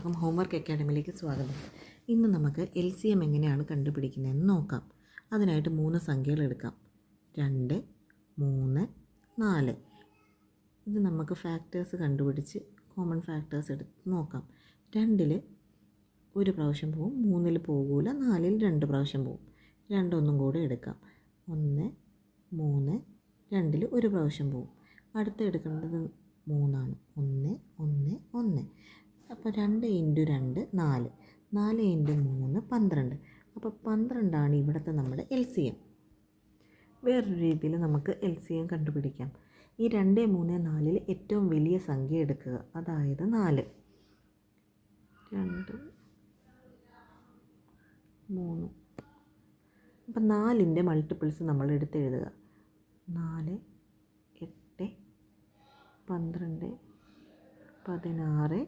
Homework അക്കാഡമിയിലേക്ക് സ്വാഗതം. ഇന്ന് നമുക്ക് LCM എങ്ങനെയാണ് കണ്ടുപിടിക്കുന്നതെന്ന് നോക്കാം. അതിനായിട്ട് 3 സംഖ്യകൾ എടുക്കാം. 2, 3, 4. ഇത് നമുക്ക് ഫാക്ടേഴ്സ് കണ്ടുപിടിച്ച് കോമൺ ഫാക്ടേഴ്സ് എടുത്ത് നോക്കാം. 2ൽ 1 പ്രാവശ്യം പോവും, 3ൽ പോകില്ല, 4ൽ 2 പ്രാവശ്യം പോവും. 2 ഒന്നും കൂടെ എടുക്കാം. 1, 3, 2ൽ 1 പ്രാവശ്യം പോവും. അടുത്ത എടുക്കേണ്ടത് 3 ആണ്. 1, 1, 1. അപ്പോൾ 2 × 2 4, 4 × 3 12. അപ്പോൾ 12 ഇവിടുത്തെ നമ്മുടെ LCM. വേറൊരു രീതിയിൽ നമുക്ക് LCM കണ്ടുപിടിക്കാം. ഈ 2, 3, 4ൽ ഏറ്റവും വലിയ സംഖ്യ എടുക്കുക, അതായത് 4. 2, 3. അപ്പം 4ൻ്റെ മൾട്ടിപ്പിൾസ് നമ്മൾ എടുത്തെഴുതുക. 4, 8, 12, 16,